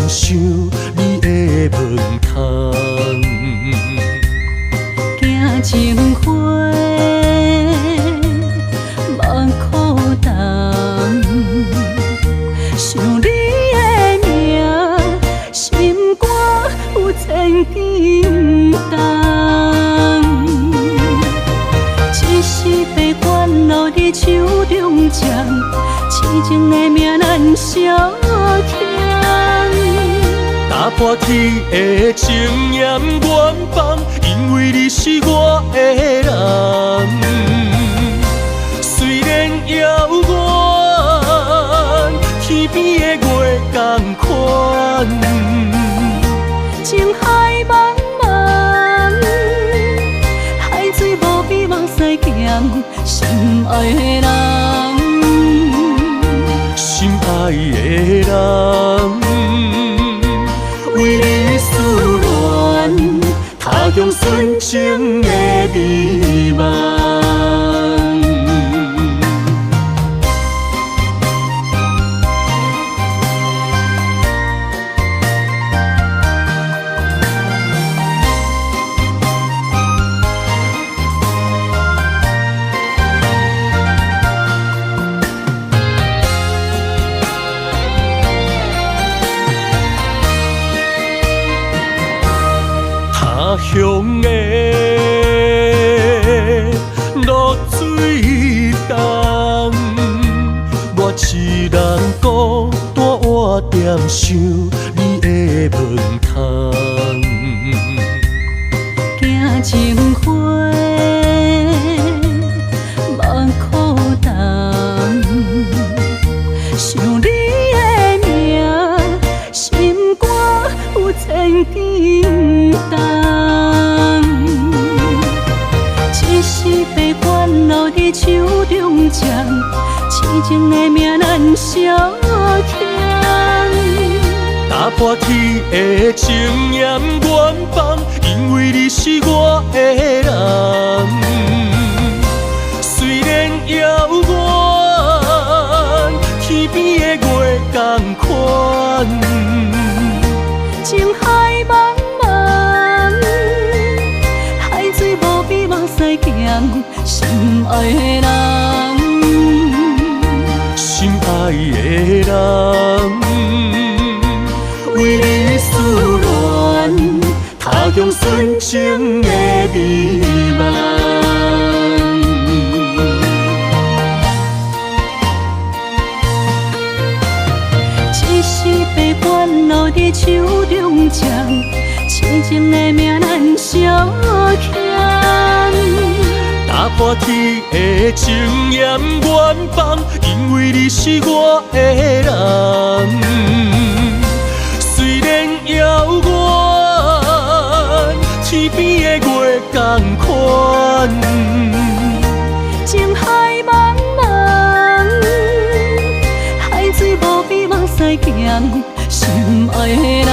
想你的门窗。行情花，目苦重，想你的名，心肝有千斤重。一时被烦恼伫手中掌，痴情的命难相欠。打破天的情念远放，因为你是我的人。虽然遥远，天边的月同款。情海茫茫，海水无比往西行，心爱的人，心爱的人。为你思恋，他乡纯情的美梦。他乡的露水重，我一人孤单活点想你的门窗。行情花，目苦重，想你的名，心肝有千斤重。一时被烦恼伫手中掌，痴情的命难相欠。打破天的情念远放，因为你是我的人。虽然遥远，天边的月同款。情海茫茫，海水无比往西行，心爱的人，心爱的人。为你思恋，他乡纯情的美梦。一时被烦恼伫手中掌，痴情的命难相欠。打破天的情念远放，因为你是我的人。虽然遥远，天边的月同款。情海茫茫，海水无比往西行，心爱的人，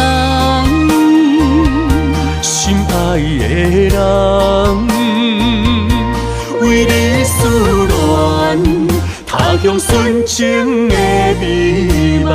心爱的人。为你思恋，他乡纯情的美梦。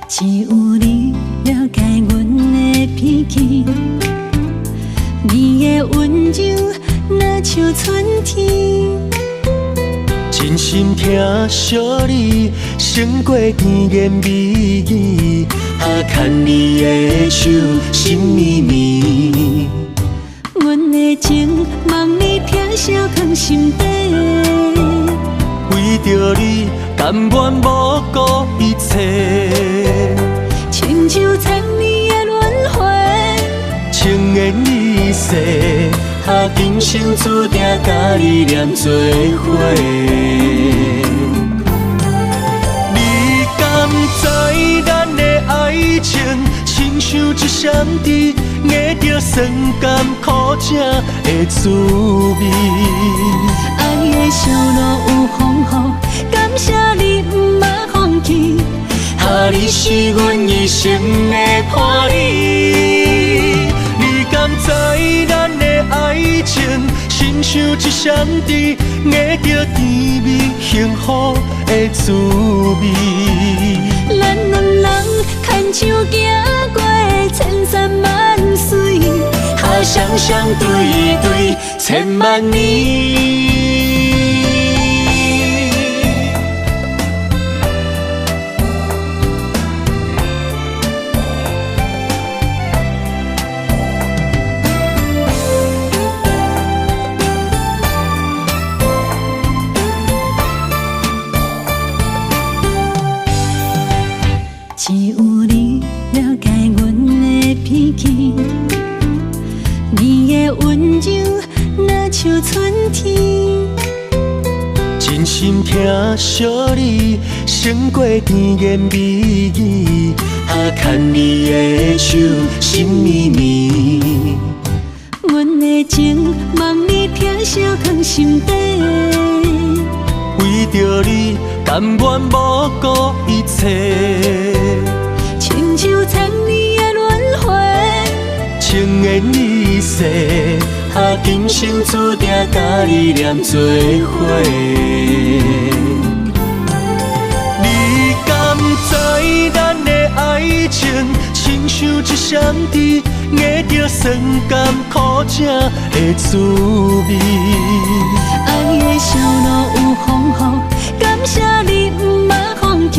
只有你了解阮的脾气，你的温柔若像春天。真心疼惜你，胜过甜言蜜语，牵你的手，心绵绵。阮的情望你听声放心底，为着你甘愿不顾一切。亲像千年的轮回，情的缘已逝，今生注定甲你念做伙。你敢知咱的爱情，亲像一闪电，握着酸甘苦涩的滋味。爱的小路有风雨，感谢你不捌放弃。你是阮一生的伴侣。你敢知咱的爱情，亲像一闪电，握着甜蜜幸福的滋味。咱两人牵手行过千山万水，双双对对千万年。只有你了解阮的脾气，你的温柔若像春天。真心疼惜你，胜过甜言蜜语，牵你的手，心绵绵。阮的情望你疼惜藏心底，为着你，甘愿不顾一切。亲像千年的轮回，情缘已逝，今生注定甲你念做伙。你敢知咱的爱情，亲像一闪电，握着酸甘苦涩的滋味。爱的小路有风雨，感谢你不捌放弃。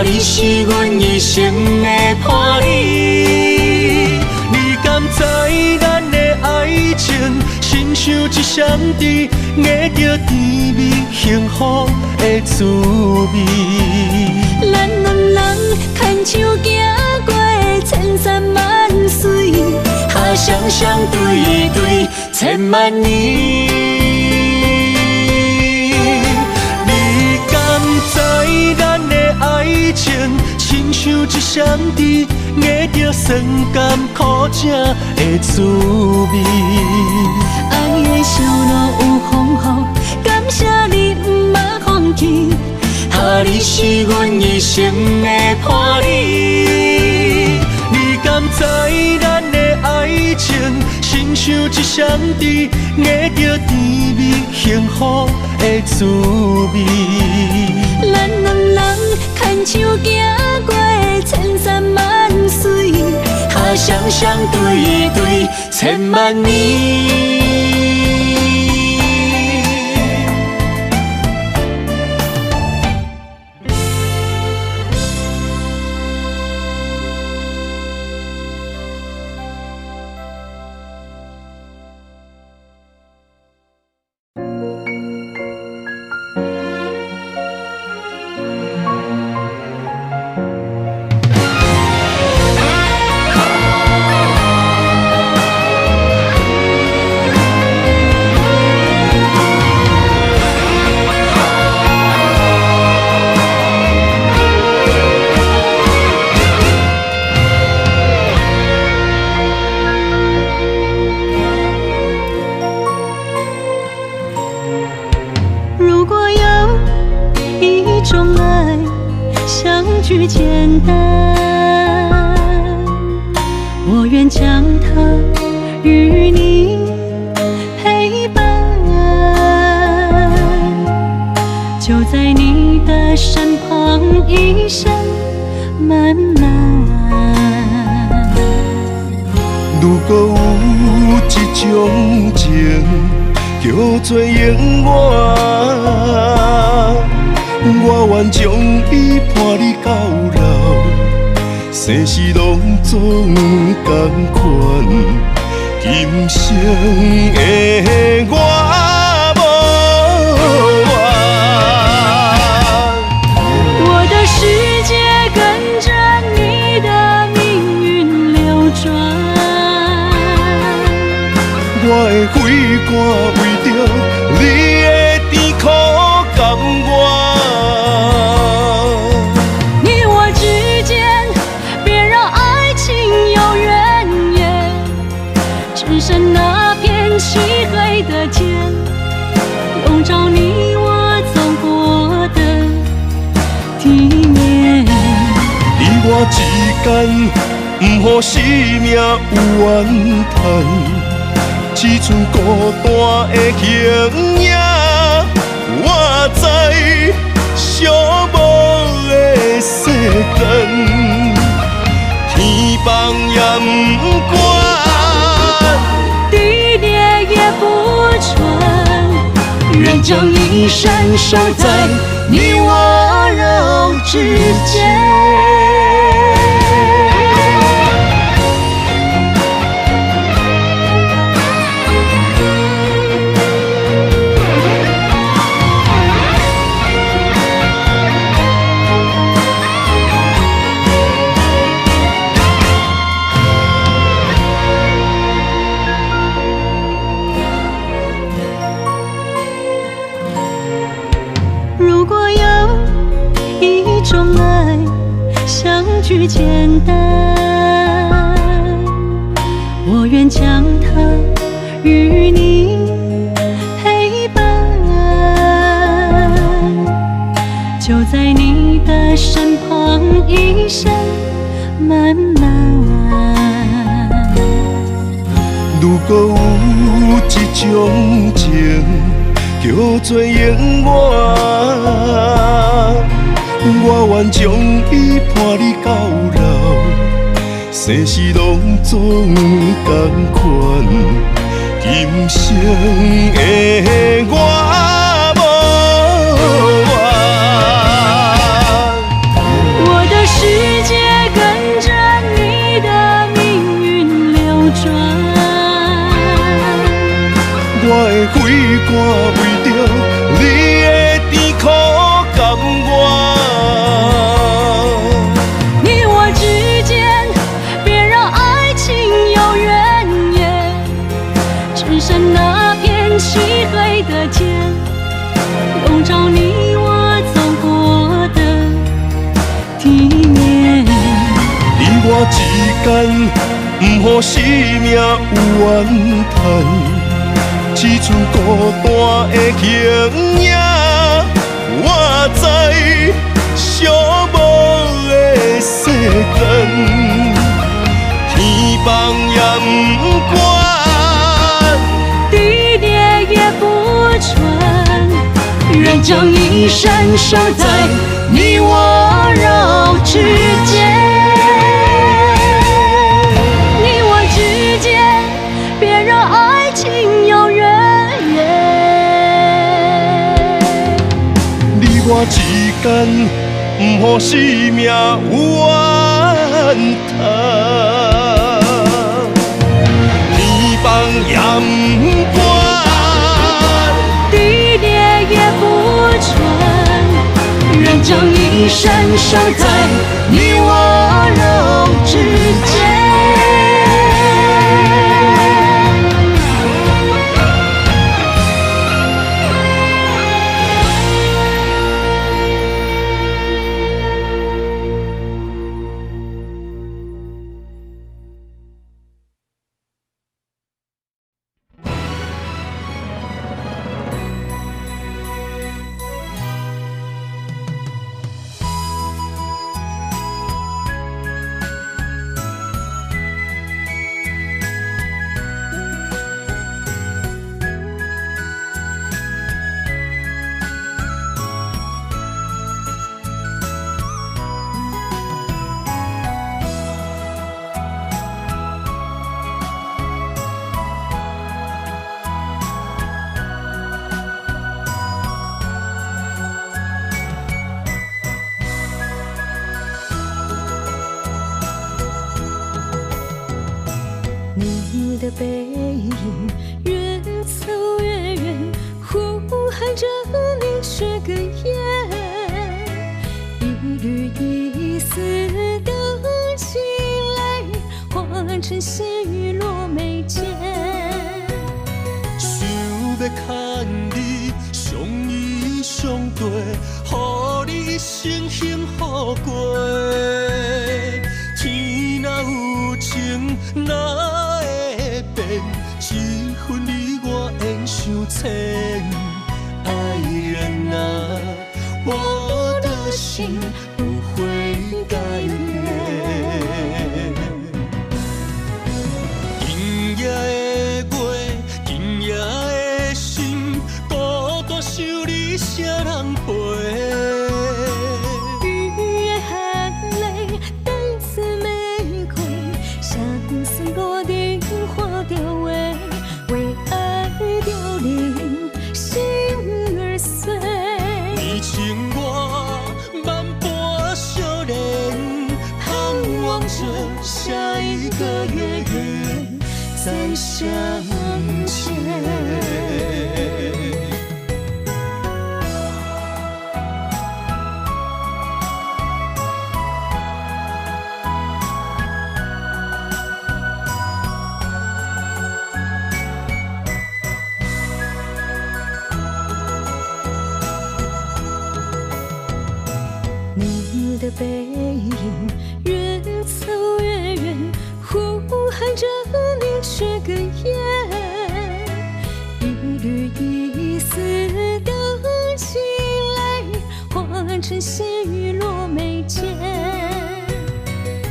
你是阮一生的伴侣。你敢知咱的爱情，亲像一闪电，握着甜蜜幸福的滋味。咱两人牵手行过千山万水，双双对对千万年。你敢知咱的爱情，亲像一闪电，握着酸甘苦涩的滋味。爱的小路有风雨，感谢你不捌放弃。你是阮一生的伴侣。你敢知咱的爱情，亲像一闪电，握着甜蜜幸福的滋味。咱两人牵手行过千山万水，双双对对千万年。句简单，我愿将它与你陪伴，就在你的身旁一生慢慢。如果有一种情叫做永远，我愿将伊伴你到老，生死拢总同款，今生的我无怨。我的世界跟着你的命运流转，汗，为着你的甜苦甘愿。你我之间，别让爱情有怨言，只剩那片漆黑的天，笼罩你我走过的地面。你我之间，不予生命有怨叹，只剩孤单的形影。我知寂寞的世间，天放也不管，地裂也不穿，愿将一生守在你我肉之间。如果有一种爱，相聚简单，我愿将它与你陪伴，就在你的身旁，一生漫漫。如果有一种情，叫做永远，我愿将伊伴你到老，生死拢总同款。今生的我无怨，我的世界跟着你的命运流转。我的血汗为着你的甜苦甘愿。你我之间，别让爱情有怨言，只剩那片漆黑的天，笼罩你我走过的地面。你我之间，不予生命有怨叹，只剩孤单的形影。我知寂寞的世间，天放也不管，地裂也不穿，愿将一生守在你我肉之间。你我之间，别让爱情有怨言。你我之间，不予生命有怨叹，天放也不管，地裂也不穿，愿将一生守在你我肉之间。你的背影越走越远，呼喊着你却哽咽，一缕一丝的情泪，化成细雨落眉间。想牵你相依相对，予你一生幸福过。天若有情，哪会变？一分你我缘相牵，爱人啊，我的心不会改变。今夜的月，今夜的心，孤单想你谁人陪？雨的含泪，等似玫瑰，写长酸路灯画着画，为爱凋零，心儿碎。你情我万般相恋，盼望着下一个月圆再相见。你的背影越走越远，呼喊着你却哽咽，一缕一丝的情泪换成细雨落眉间。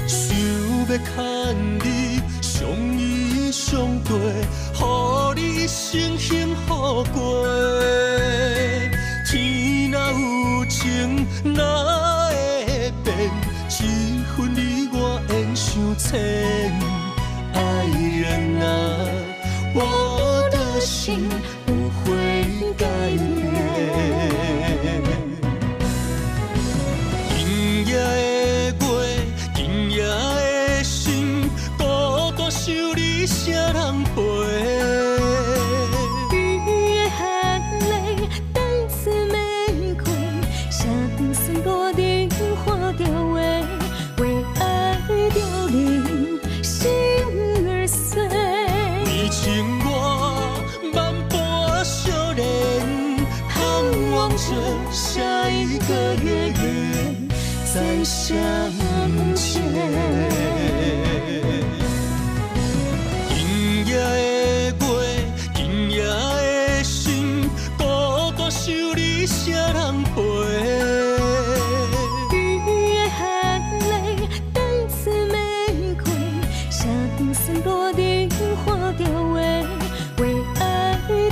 想要牵你相依相对，予你一生幸福过。天若有情，哪会变？一分你我缘相牵，爱人啊，我的心不会改变。今夜的月，今夜的心，孤单想你谁人陪？雨的含泪，等似玫瑰，写长酸路灯画着画，为爱凋零，心儿碎。你情我万般相恋，盼望着下一个月圆再相见。今夜的月，今夜的心，孤单想你谁人陪？雨的含泪，等似玫瑰，写长酸路灯画着画，为爱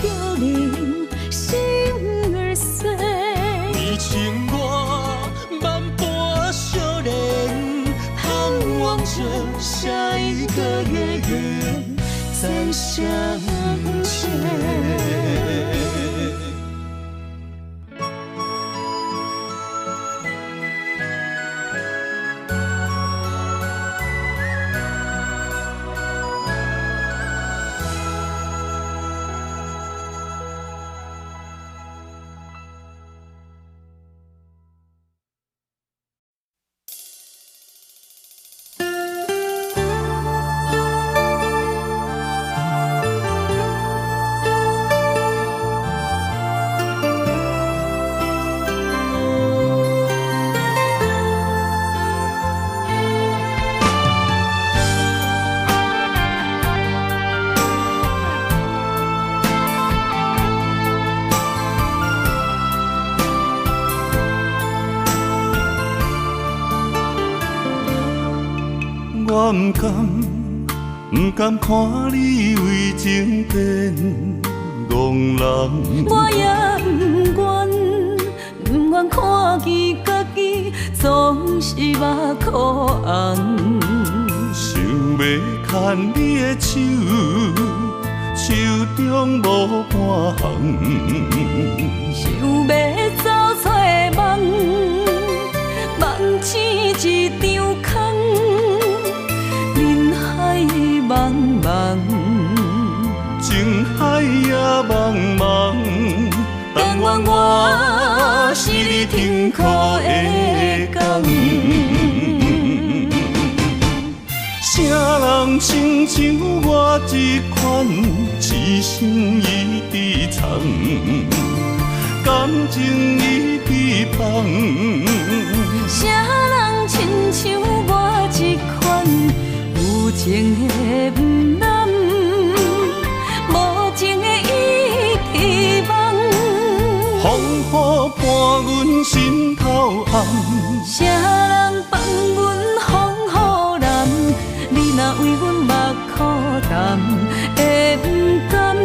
凋零，心儿碎。你情我万般相恋，盼望着下一个月圆再相见。我不甘看你为情变憨人。我也不愿看见家己总是目苦红。想要牵你的手，手中无半项。想要走出梦，梦醒一场空。人海茫茫，情海也茫茫，但愿我是你停靠的港。啥人亲像我这款痴一生伊伫藏，感情伊伫放。啥人亲像我这款有情的不男，无情的伊希望。风雨伴阮心头暗，啥人放阮风雨男？你若为阮目苦淡，会不甘？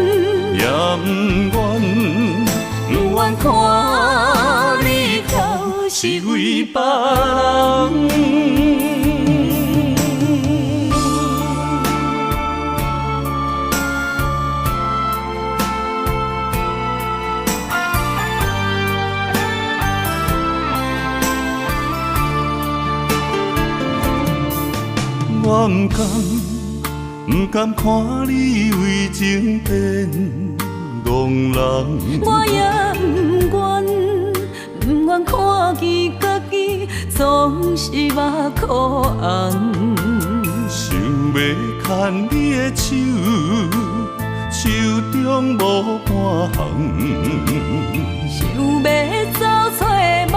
也不愿，不愿看你哭是为别人。我不甘看你为情变憨人，我也不愿看见家己总是目眶红。想要牵你的手，手中无半项，想要走出梦，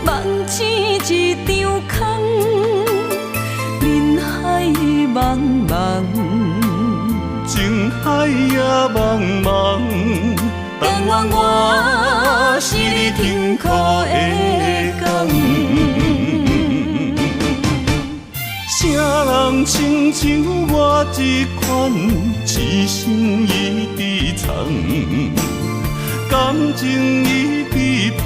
梦醒一场空。人海茫茫，情海也茫茫，但愿我是你痛苦的工。啥人亲像我这款，一生伊伫藏，感情伊伫放。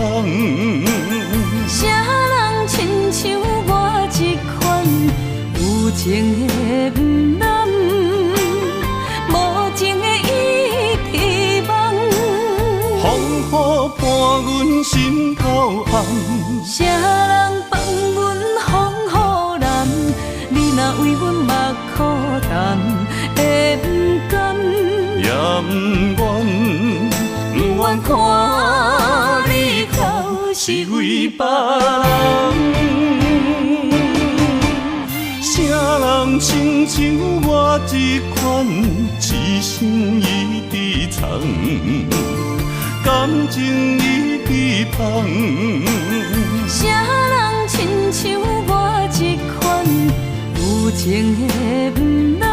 啥人亲像我这款有情的不男，无情的伊希望。风雨伴阮心头暗，啥人放阮风雨男？你若为阮目苦淡，会不甘？也不愿，不愿看你哭是为别人。啥人亲像我这款，一生伊伫藏，感情伊伫放。啥人亲像我这款有情的不男，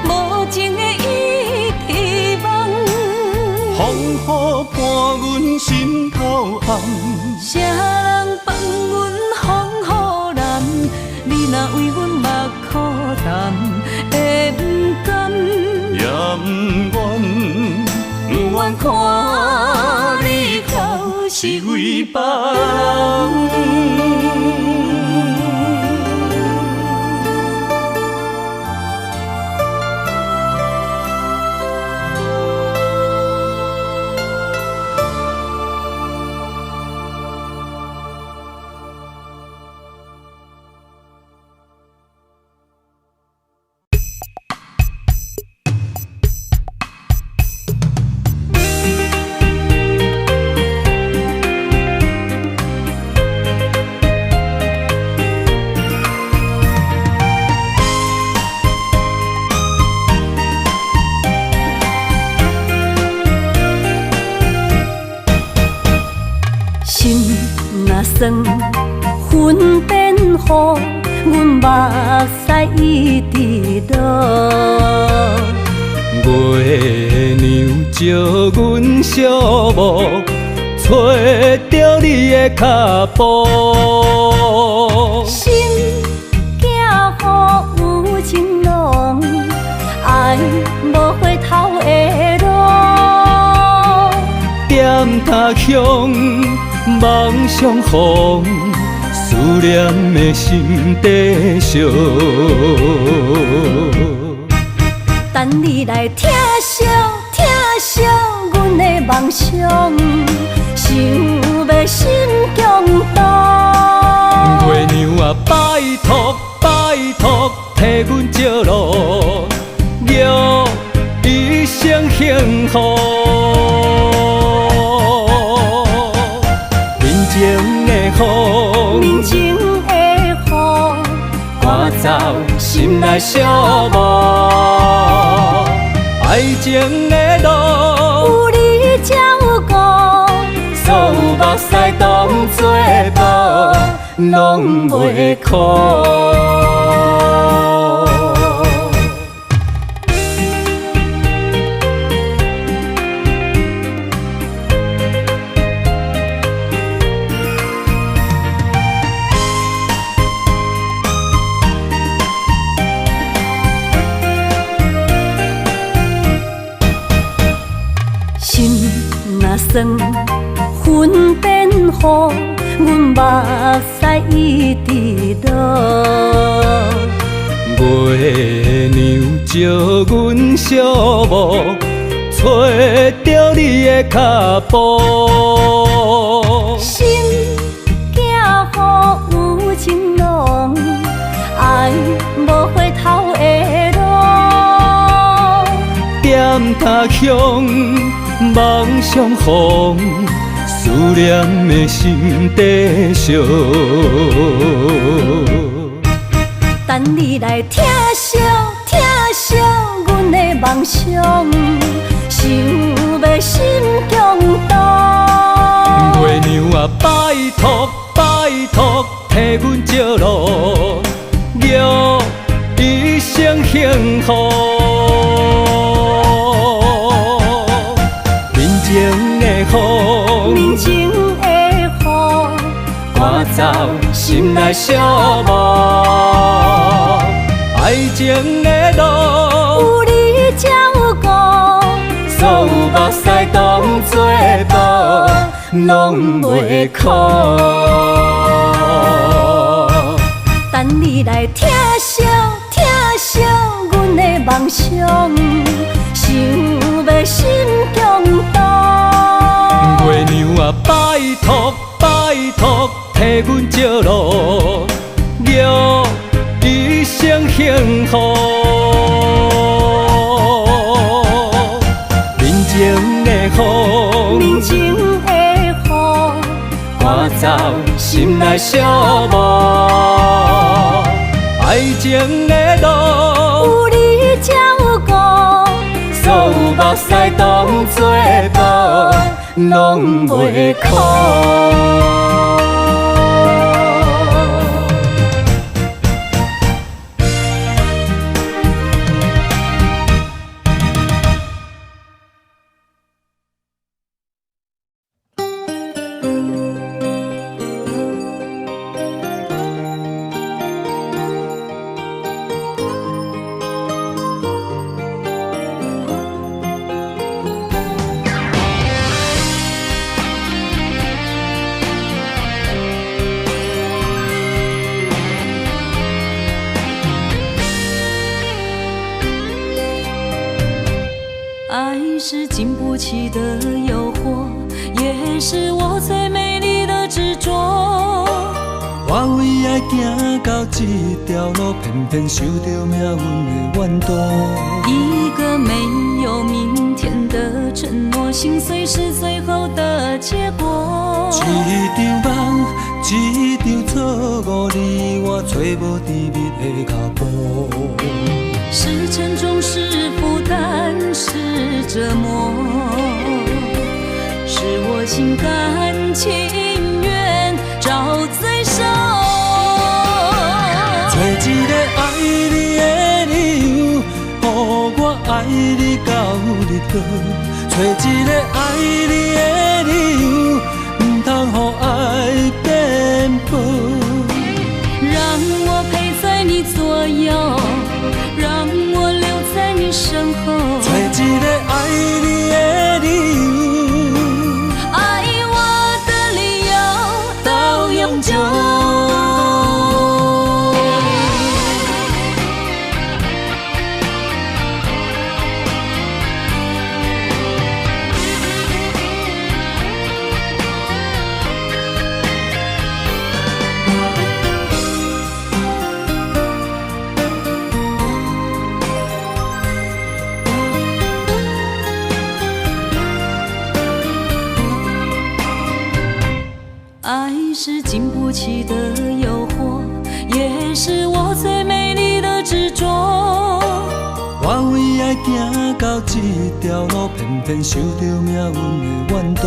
无情的伊希望。风雨伴阮心头暗，啥人放阮风雨男？你若为阮目苦淡，会不甘？也不愿，不愿看你哭是为别人。算云变雨，阮目屎一直落。月娘照阮小目，找着你的脚步。心行雨有情浓，爱无回头的路。点他向梦相逢，思念的心底烧。等你来听惜阮的梦想，想要心强大。月娘啊，拜托，替阮照路，愿一生幸福。面前的雨，赶走心内小梦。情的路，有你才有我，所有目屎当作无，拢袂苦。算云变雨，阮目屎一直落。月娘照阮小无，找着你的脚步。心行雨有情浓，爱无回头的路。点他乡。梦相逢，思念的心底烧。等你来疼惜阮的梦想，想要心中动。月娘啊，拜托，替阮照路，祝一生幸福。面前的雨，赶走心内小无。爱情的路，有你才有我，所有目屎当作无，拢袂苦。等你来疼惜阮的梦想，想要心中动。月娘啊，拜托，替阮照路，祝一生幸福。面前的雨，赶走心内小无。爱情的路，有你才有我，所有目屎当作无，拢袂苦。爱是经不起的诱惑，也是我最美丽的执着。我为爱行到这条路，偏偏受到命运的怨毒。一个没有明天的承诺，心碎是最后的结果。一场梦，一场错误，你我找无甜蜜的脚步。是沉重，是负担，是折磨，是我心甘情愿找罪受。找一个爱你的理由，予我爱你到日落。找一个爱你的理由，不通予爱颠簸。让我陪在你左右，让我留在你身后。找一个爱你的理由，爱我的理由到永久。爱是经不起的诱惑，也是我最美丽的执着。我为爱行到这条路，偏偏受到命运的怨妒。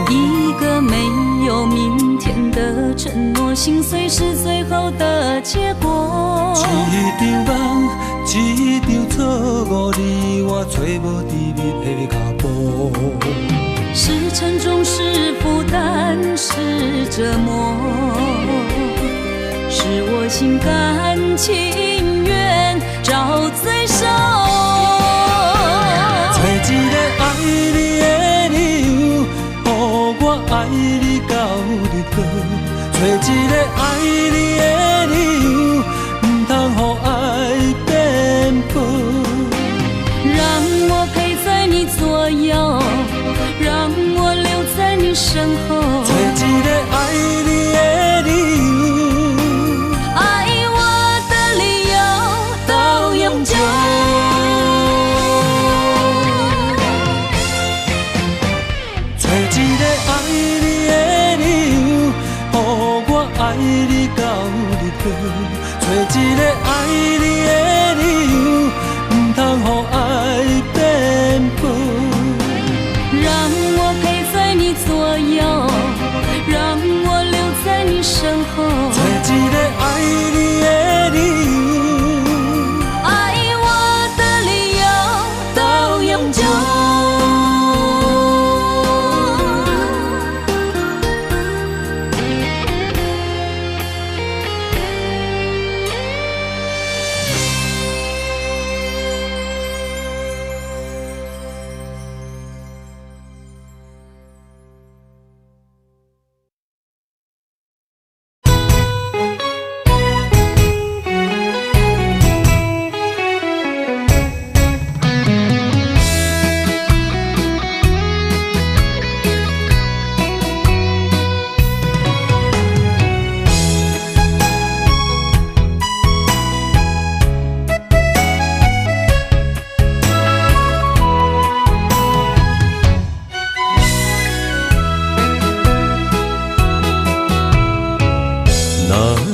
一个没有明天的承诺，心碎是最后的结果。一场梦，一场错误，你我找无甜蜜的脚步。是沉重，是负担，是折磨，是我心甘情愿找罪受。找一个爱你的理由，予我爱你到日落。找一个爱你的理由，唔通予爱变薄。让我陪在你左右，让我留在你身后。找一个爱你的理由，爱我的理由到永久。找一个爱你的理由，予我爱你到日落。找一个爱你的理由，唔通予爱变薄。让我陪在你左右，让我留在你身后。找一个爱你的理由，爱我的理由到永久。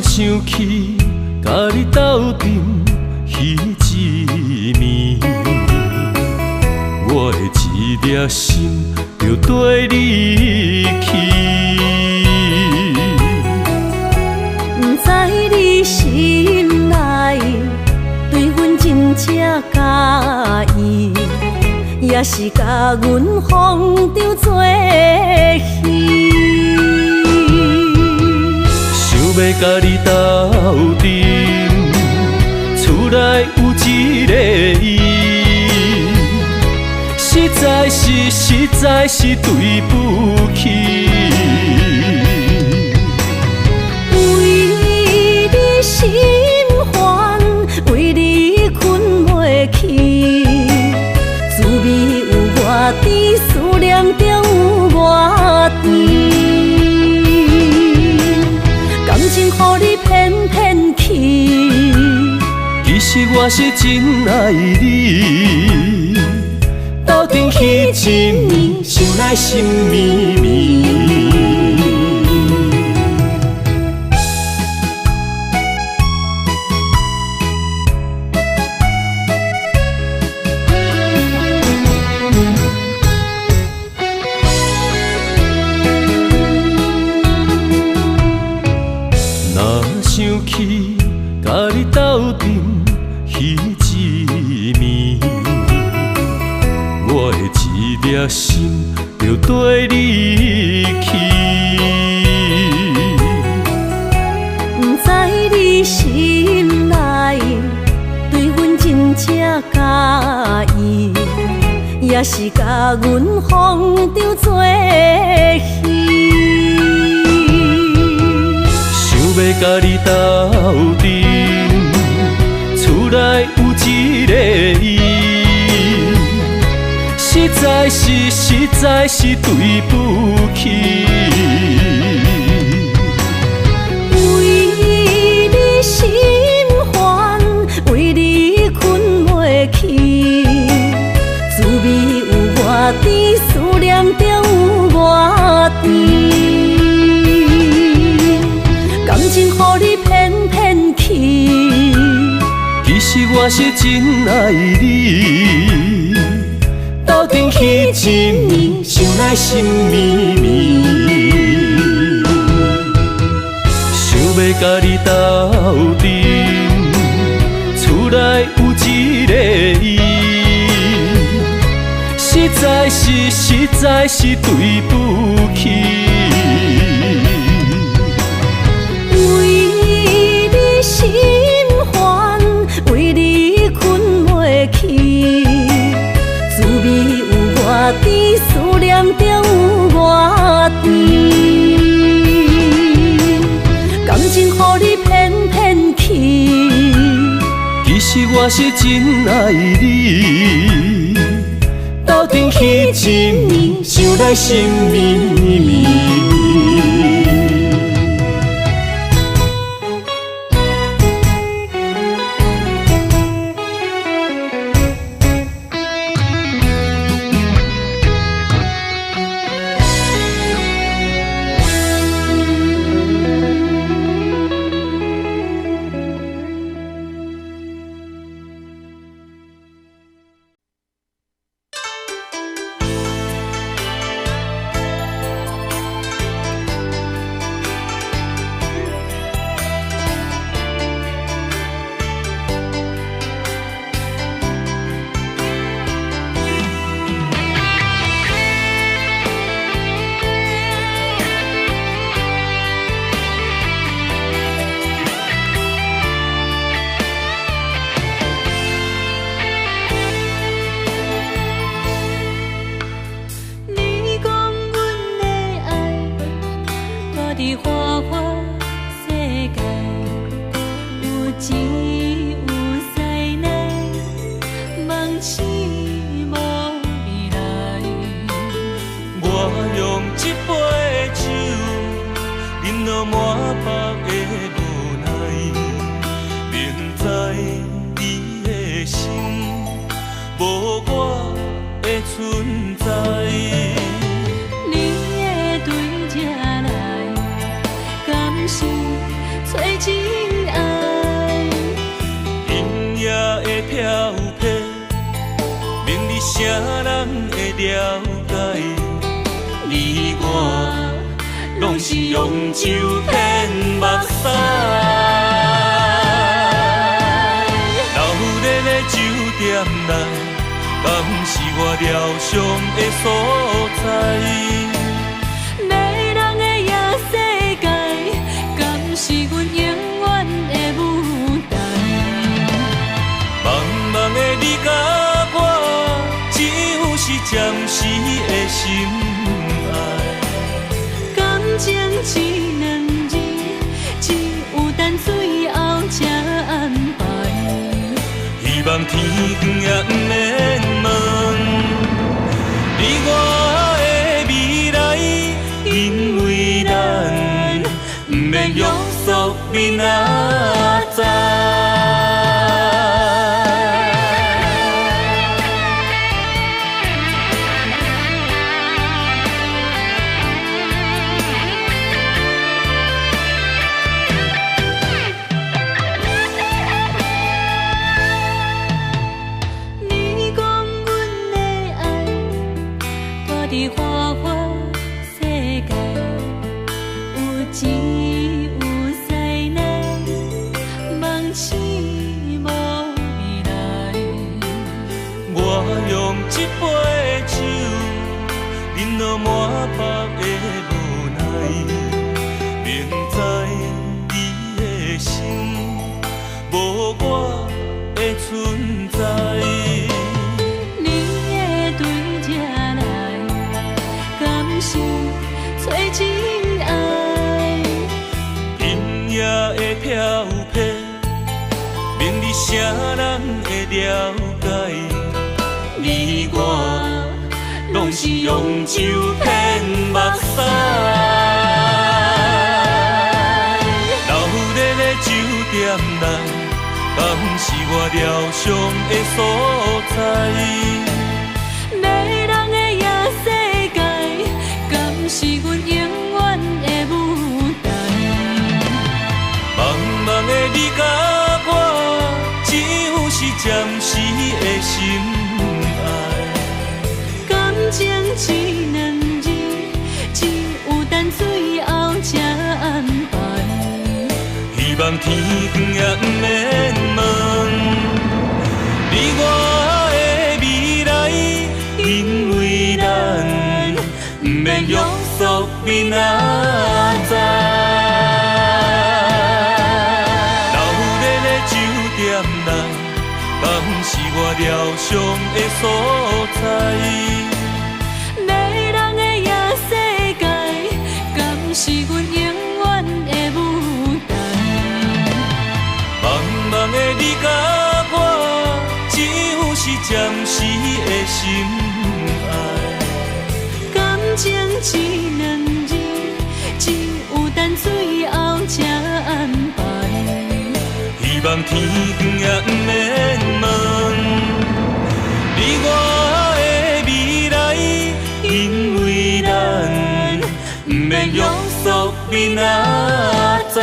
想起甲你斗阵彼一暝，我的一粒心就跟你去。不知你心内对阮真正介意，也是甲阮放着做戏。要甲你斗阵，厝内有一个伊，实在是对不起。为你心烦，为你困袂去，滋味有我甜，思念中有我甜。感情予你骗骗去，其实我是真爱你，斗阵彼一暝，想来心绵绵。想起甲你斗阵彼一暝，我的一粒心就跟你去。不知你心内对阮真正介意，也是甲阮放着做戏。要甲你斗阵，厝内有一个伊，实在是对不起。为你心烦，为你困袂去，滋味有我甜，思念中有我甜。感情予你骗骗去，其实实我是真爱你，斗阵彼一暝，想来心绵绵，想要甲你斗阵，厝内有一个伊，实在是对不起。为你心烦，为你困袂去，滋味有偌甜，思念着有偌甜，感情予你骗骗去。其实我是真爱你，斗阵彼一暝，想来心绵绵。心爱。感情一两字，只有等最后才安排。希望天光也不免问，你我的未来，因为咱不免约束明仔载。老练的酒店内，梦是我疗伤的所在。迷人的夜世界，敢是阮永远的舞台？茫茫的你甲我，只有是暂时的心爱。感情一两字，只有等最后才安排。希望天光也不免问，你我的未来，因为咱不免约束明仔载。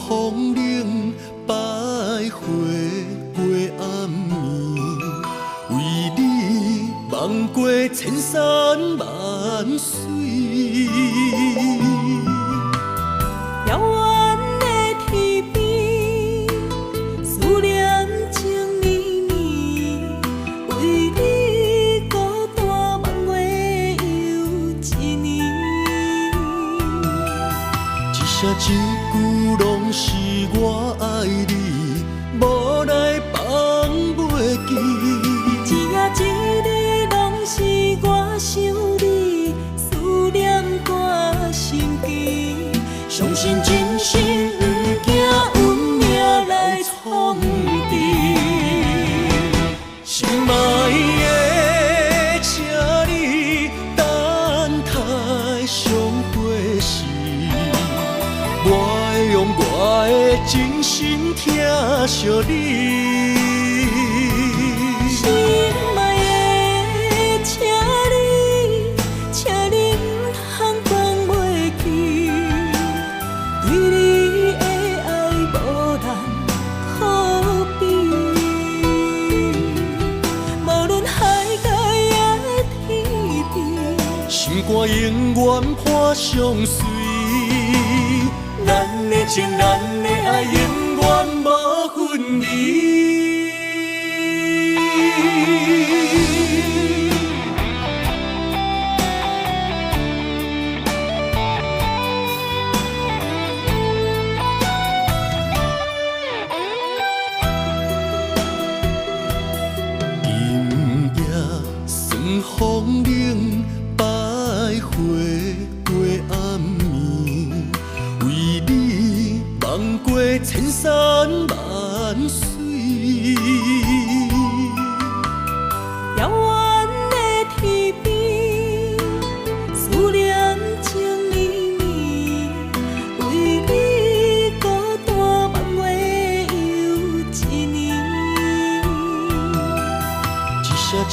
风铃百花过暗暝，为你望过千山万水。遥远的天边，思念情绵绵，为你孤单望月又一年。一声一句拢是我爱你，无来放袂记。一夜一日拢是我想你，思念挂心间。相信真心不惊运命来创治，心爱的，请你等待上回时，我会用我的真心疼惜你。心爱的，请你不通放袂记，对你的爱无人可比。无论海角也天边，心肝永远伴相随，咱的情，咱的爱，永远无分离。今夜算风铃百花过暗暝，为你望过千山万水。遥远的天边，思念情绵绵，为你孤单望月又一年。一声一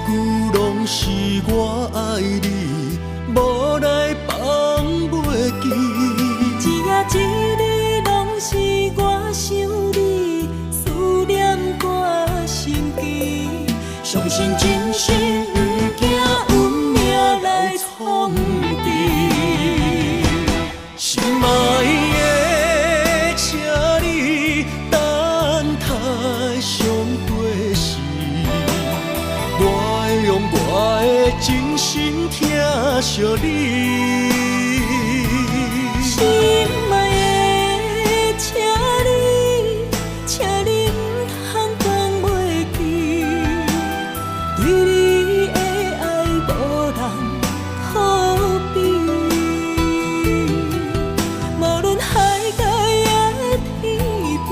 句拢是我爱你，无来放袂记。一夜一日拢是我想你，思念挂心间。相信真心不惊运命来创治，心爱的，请你等待上回时，惜你。心爱的，请你唔通讲袂记，对你的爱无人可比。无论海角也天边，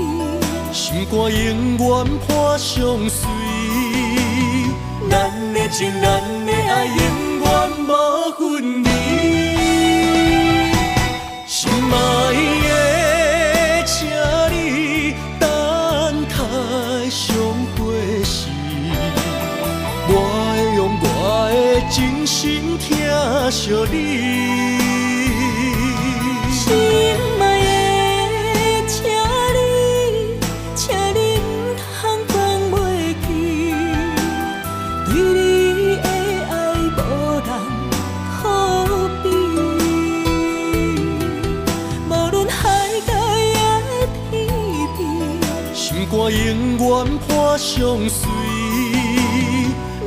心肝永远伴相随。咱的情，咱的爱，永远无分离。心爱的，请你等待上回时，我会用我的真心疼惜你。心爱的，请你唔通讲袂记，对你的爱无人可比。无论海角也天边，心肝永远伴相随。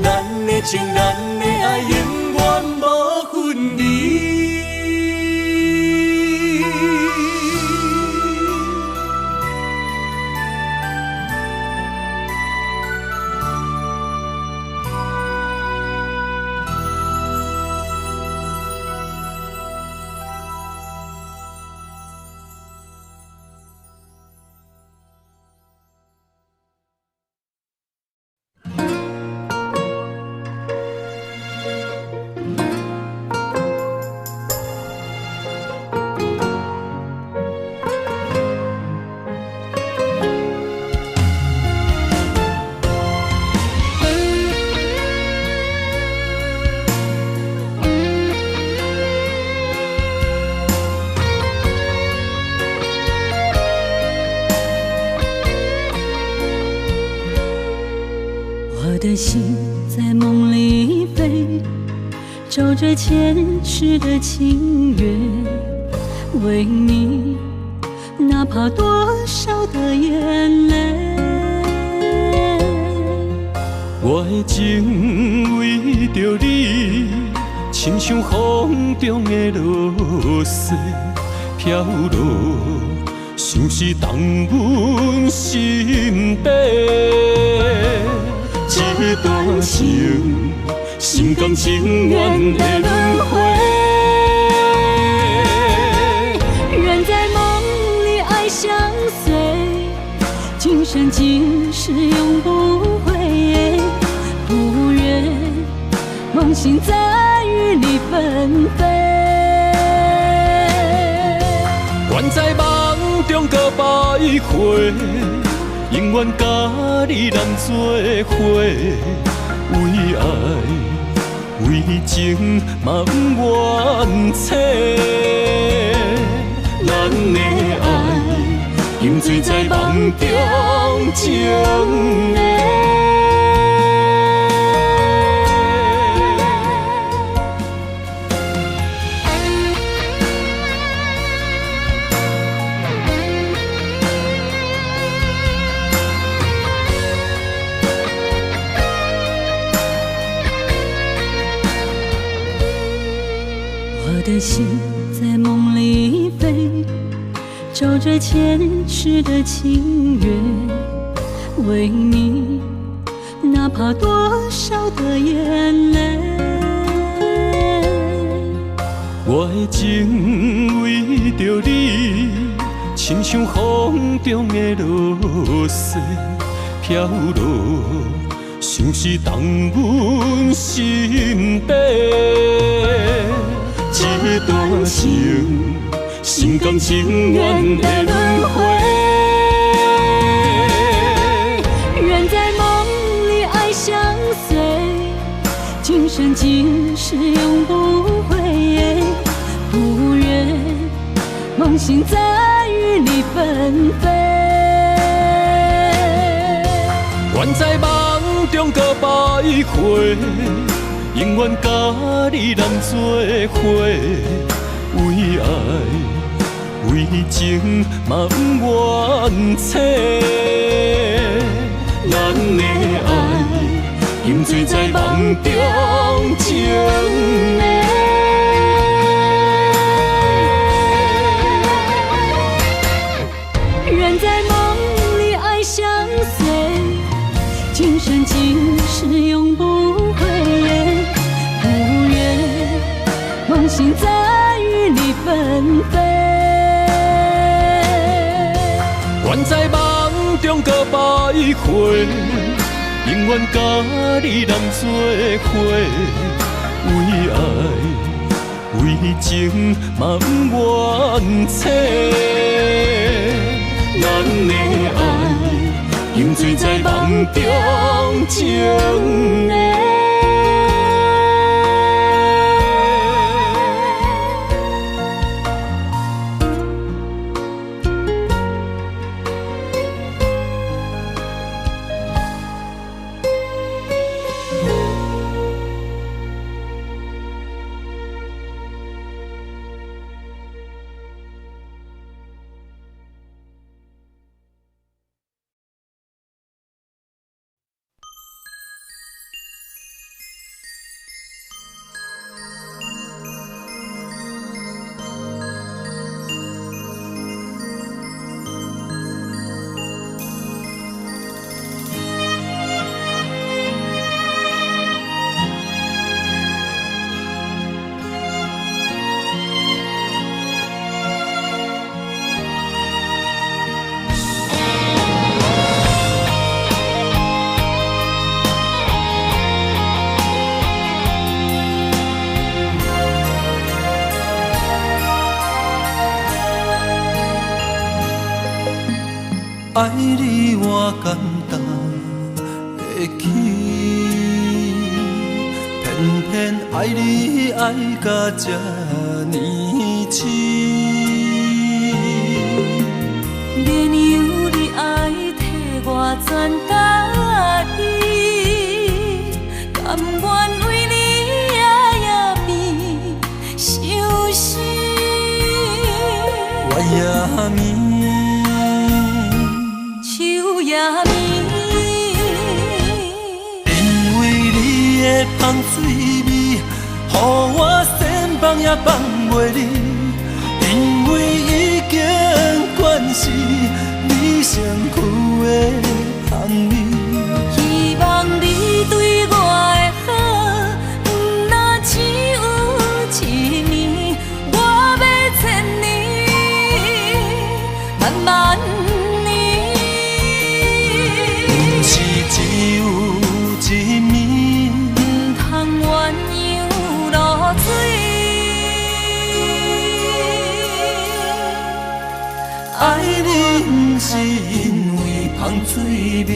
咱的情，咱的爱，永远无分离。我的心在梦里飞，走着前世的情缘，为你哪怕多少的眼泪。我的情为着你，亲像风中的落雪飘落，像是动阮心底。这段情，心甘情愿的轮回。人在梦里爱相随，今生今世永不悔。不愿梦醒在雨里纷飞。愿在梦中搁徘徊。永远甲你人做伙，为爱为情嘛不怨切。咱的爱饮醉在梦中情的。我的心在梦里飞，走着前世的情缘，为你哪怕多少的眼泪。我的情为着你，亲像风中的落雪飘落，像是动阮心底。这段情，心甘情愿的轮回。人在梦里爱相随，今生今世永不悔。不愿梦醒在雨里纷飞。愿在梦中搁徘徊。永远甲你人做伙，为爱为情嘛不怨切。咱的爱饮醉在梦中情的。愿在梦里爱相随，今生今世永不悔。不愿梦醒再与你纷飞。愿在梦中搁徘徊，永远甲你人做伙。为爱，为情嘛不愿切。咱的爱，永醉在梦中情的。爱你我简单会起，偏偏爱你爱到这呢痴。连由你爱替我全答应，甘愿为你夜夜眠伤心。我也眠。因为你的香水味，予我先放也放袂离。因为已经惯是你身躯的香味。希望你对我的好，不若只有一年，我要千年，慢慢。爱你不是因为香水味。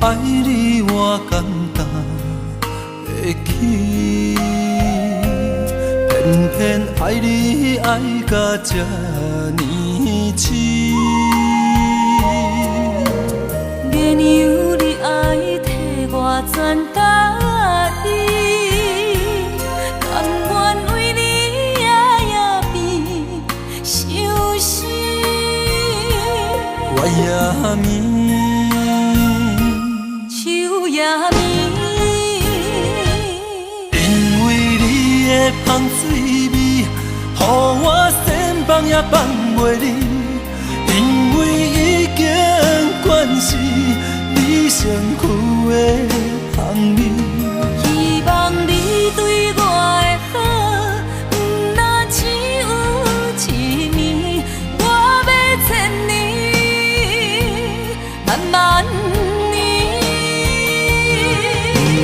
爱你我简单会起，偏偏爱你爱到这呢痴。连由你爱替我全答应，甘愿为你夜夜眠伤心。我也眠。因为你的香水味，予我先放也放袂离。因为已经惯是你身躯的香味。希望你对我的好，不若只有一年，我要千年，慢慢。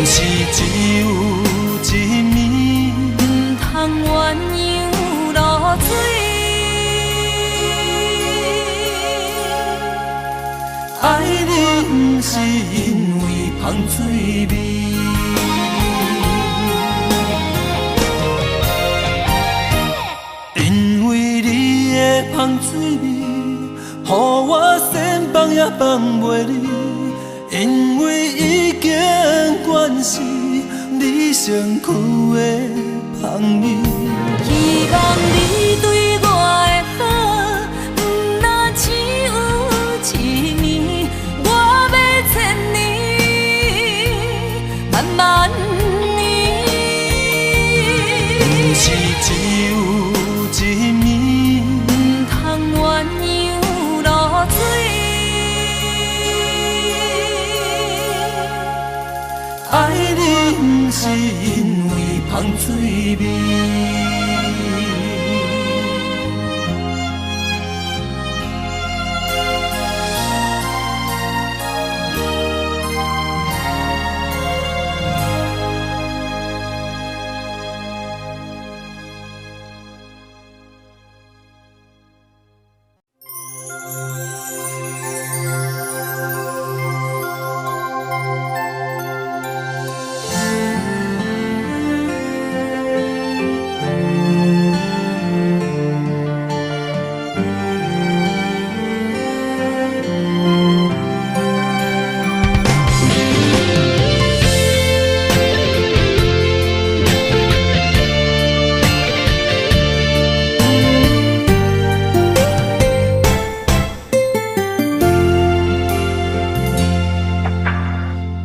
是只有一年，不通鸳鸯落水。爱你不是因为香水味。因为你的香水味，予予我先放也放袂你，因为已经惯是你身躯的香味。希望你对我的好，不那只有一年，我要千年，慢慢年，不是只有一年，不通鸳鸯落水。爱你不是因为香水味。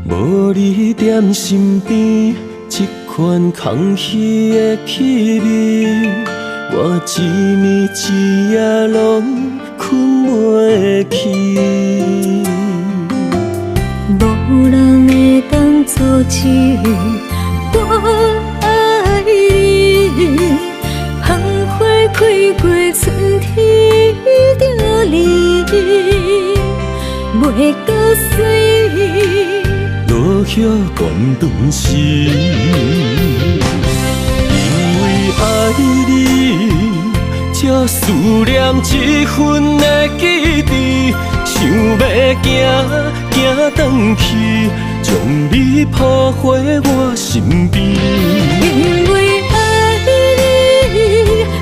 无你踮身边，这款空虚的气味，我一暝一夜拢困袂去。无人会当阻止我爱你，芳花开过春天就离，袂搁水。落叶断断时，因为爱你，才思念这份的记忆，想要行转去，将你抱回我身边。因为爱你，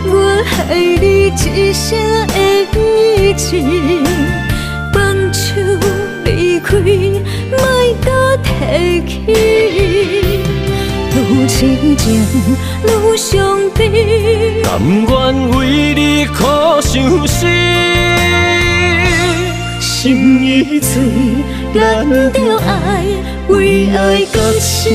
我爱你一声的字，放手离开。莫搁提起，愈亲情愈伤悲，甘愿为你苦相思，心已醉，咱着爱，为爱到死。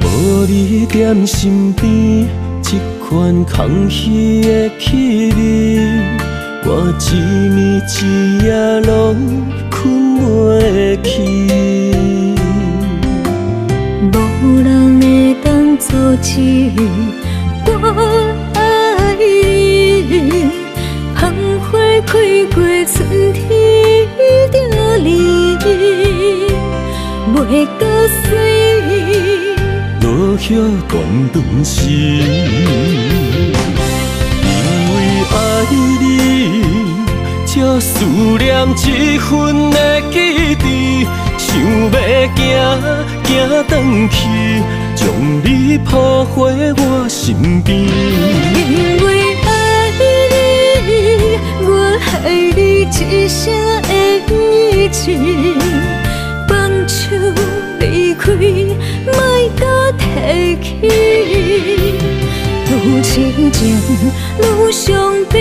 无你踮身边，这款空虚的气味，我一暝一夜拢困袂去。无人会当阻止我爱你，芳花开过春天就离，袂搁水。落叶断断时，因为爱你，才思念这份的记忆，想要行转去，将你抱回我身边。因为爱你，我爱你一声的字，放手离开。莫搁提起，愈亲情愈伤悲，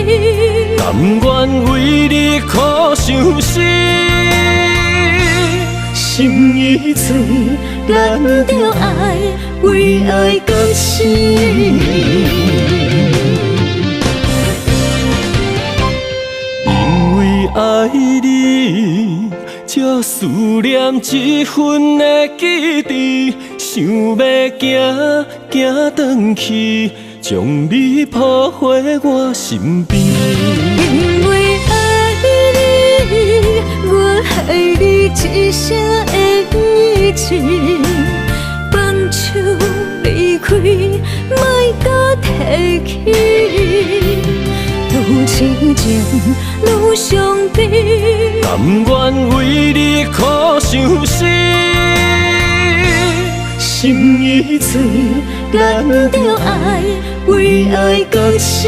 甘愿为你苦相思，心已醉，咱着爱，为爱到死。因为爱你，才思念这份的记忆，想要行转去，将你抱回我身边。因为爱你，我爱你一声的字，放手离开，莫搁提起，愈之前愈相悲。甘愿为你苦伤死，心已碎，咱着爱为爱到死。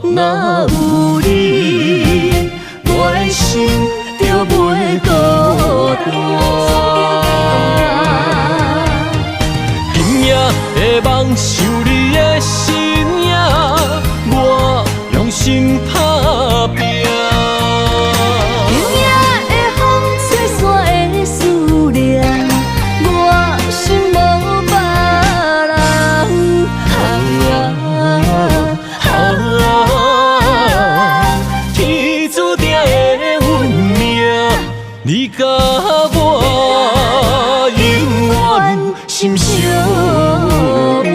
若有你，我的心就袂孤单。今夜的梦想你的身影，我用心打拼。今夜的风吹散的思念，我心无别人。天注定的运命，你甲我永远心相伴。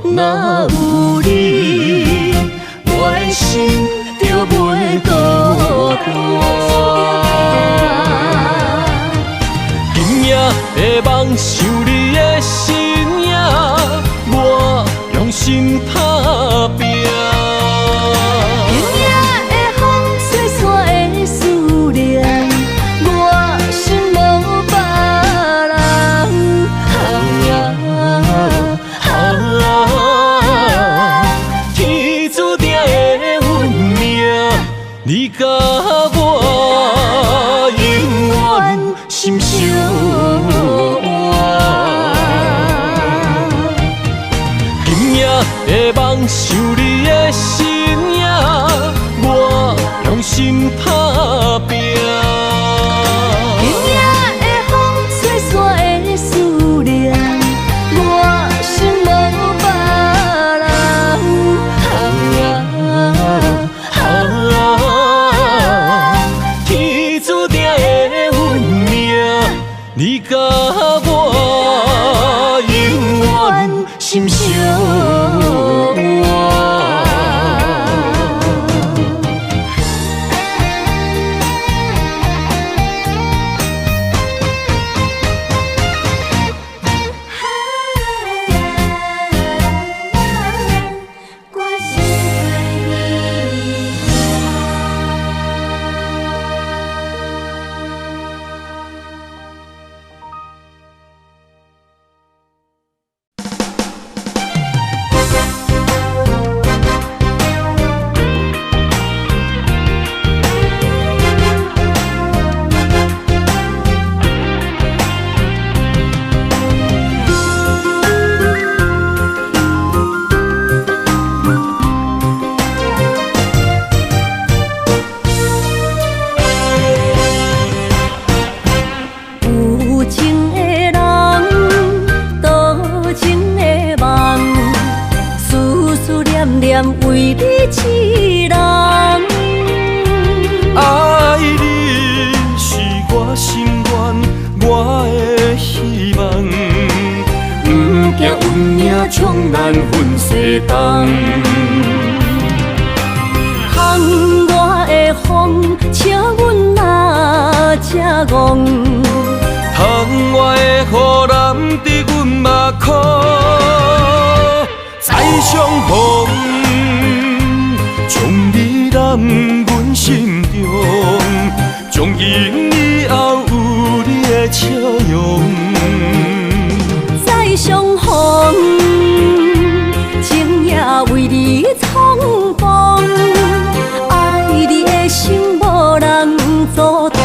若有你，我的心就袂孤单。今夜的梦想你的身影，我用心打拼。今夜的风吹散的思念，我心无别人。天注定的运命，你甲我永远心相伴。今夜的梦想你的身影，我用心打拼。今夜的风吹散的思念，我心无别人。天注定的运命，你甲我永远心相伴。为你一人。爱你是我心愿，我的希望。不惊运命冲咱分世东。窗外的风，请阮哪只戆？窗外的雨淋伫阮目眶，再相逢，将你揽阮心中，从今以后有你的笑容。再相逢，情也为你苍茫，爱你的心无人阻挡。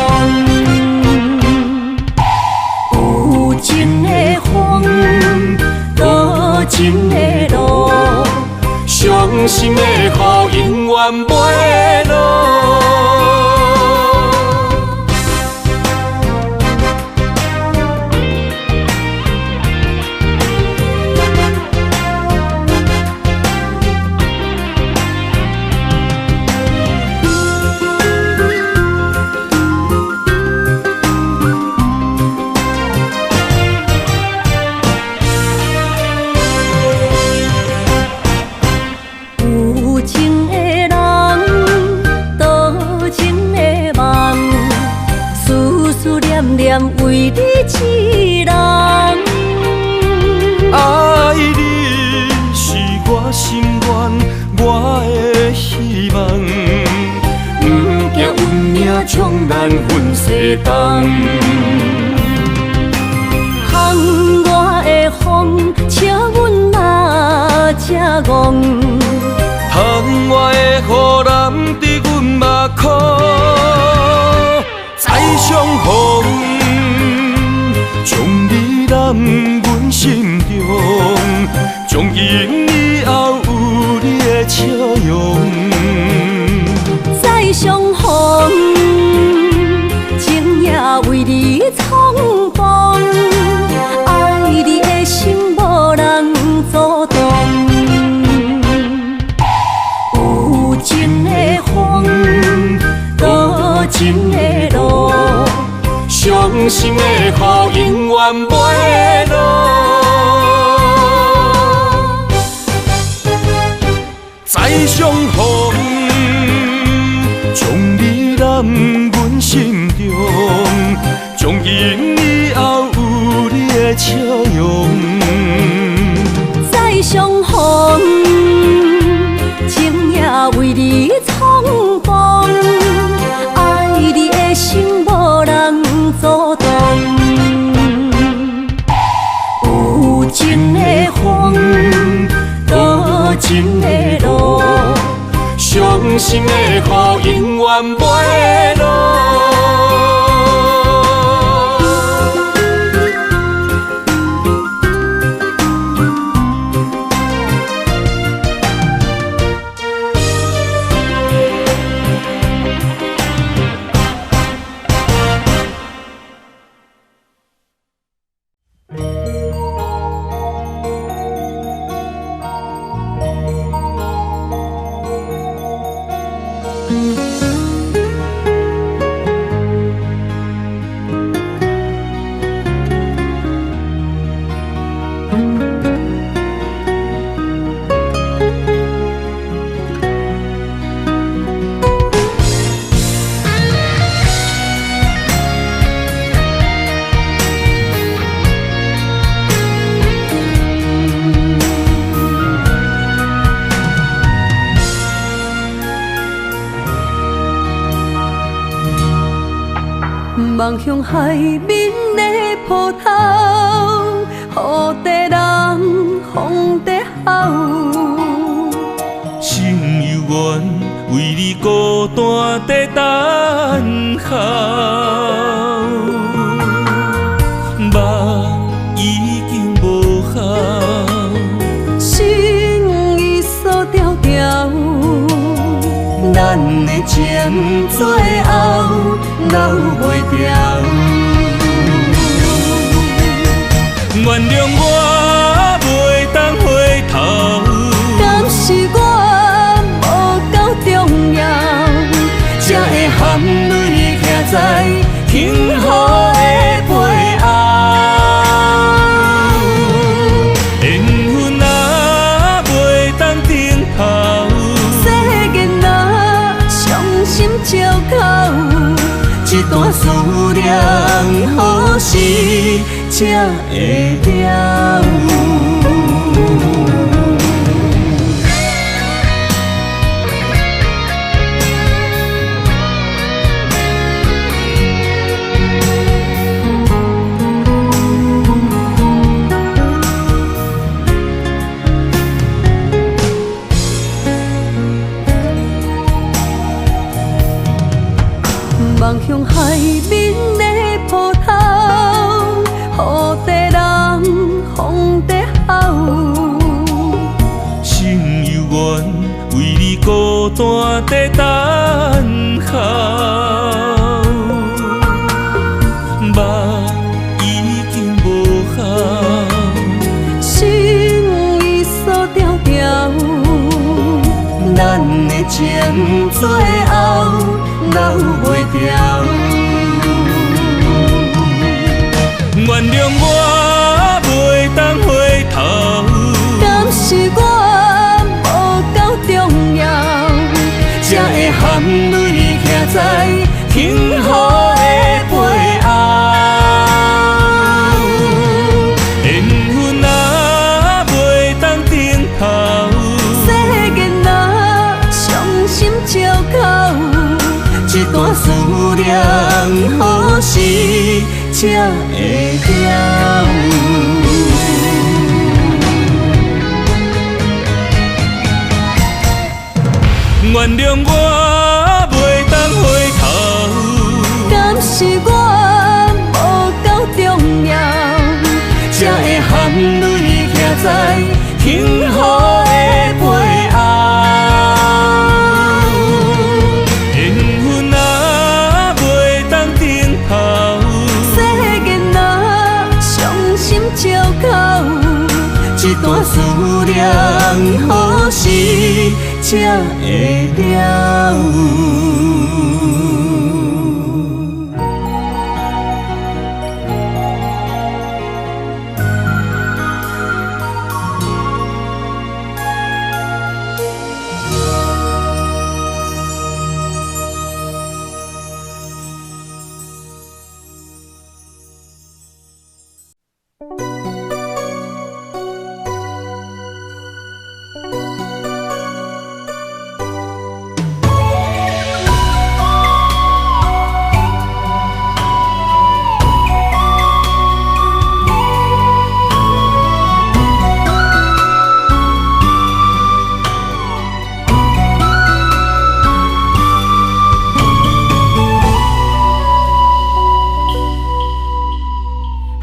有情的风，多情的路，伤心的雨永远袂落。为你一人，爱你是我心愿，我的希望。不惊运命冲咱分世东。窗外的风，请阮哪只戆？窗外的雨淋伫阮目眶，再相逢。将你揽阮心中，从今以后有你的笑容。再相逢，情也为你苍茫，爱你的心无人阻挡。有情的风，多情的路，伤心的雨永远袂落。再相逢，将你揽阮心中，从今以后有你的笑容。再相逢，情也为你苍茫，爱你的心无人阻挡。有情的风，多情的路，伤心的雨永远袂落。望向海面的波涛，雨在人，风在吼。心犹原为你孤单在等候，目已经无效，心已锁条条，咱的情最后留袂掉。原谅我袂当回头，敢是我段思念，何时才会了？望向海面的波涛，雨地人风地吼。心犹原为你孤单在等候，目已经无效，心已锁条条，咱的情最后留袂掉。原谅我袂当回头，敢是我无够重要，才会含泪徛在幸福的背后。缘分若袂当等候，世间若伤心借口，一段思念何时才会了？原谅我袂当回头，敢是我无够重要，才会含泪徛在幸福的背后。缘分若袂当等候，世间若伤心借口，一段思念何时才会了？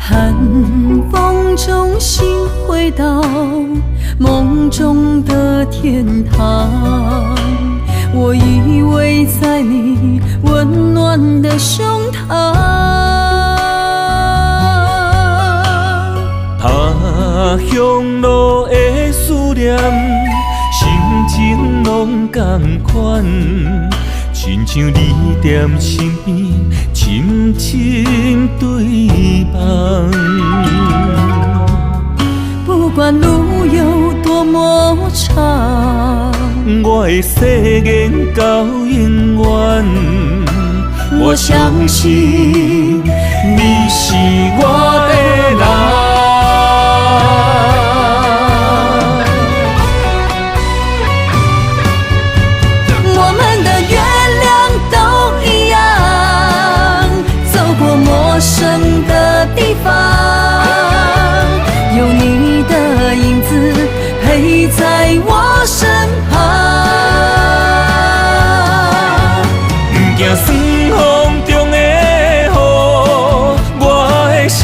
寒风中心回到梦中的天堂，我依偎在你温暖的胸膛。他乡路的思念，心情拢同款，亲像你踮身边，深深对望。不管路有多么长，我的誓言到永远，我相信你是我的人。我们的月亮都一样，走过陌生的地方，有你的影子陪在我身旁。不惊霜风中的雨，我的心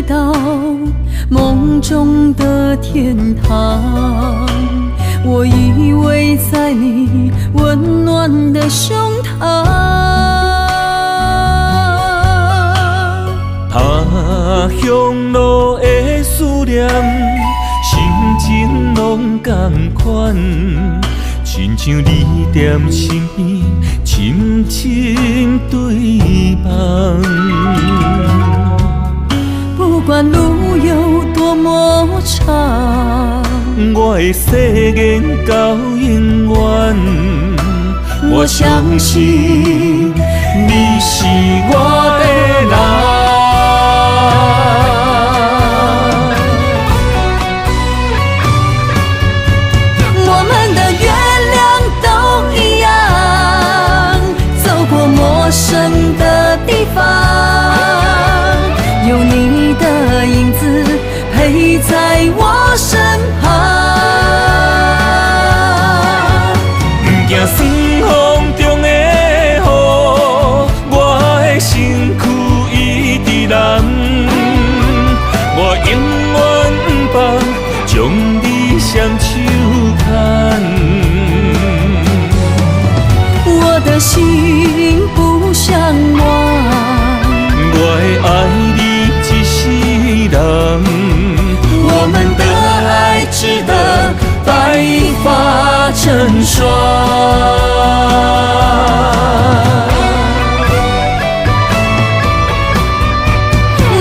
回到梦中的天堂。我依偎在你温暖的胸膛，他乡路的思念，心情拢同款，亲像你踮身边，深深对望。不管路有多么长，我的誓言到永远，我相信你是我的人。我们的月亮都一样，走过陌生的地方，有你的影子陪在我身旁。行酸风中的雨，我的身躯一直蓝。我永远不放，将你双手牵。我的心不想忘，我会爱你一世人。我们的爱值得白发成霜。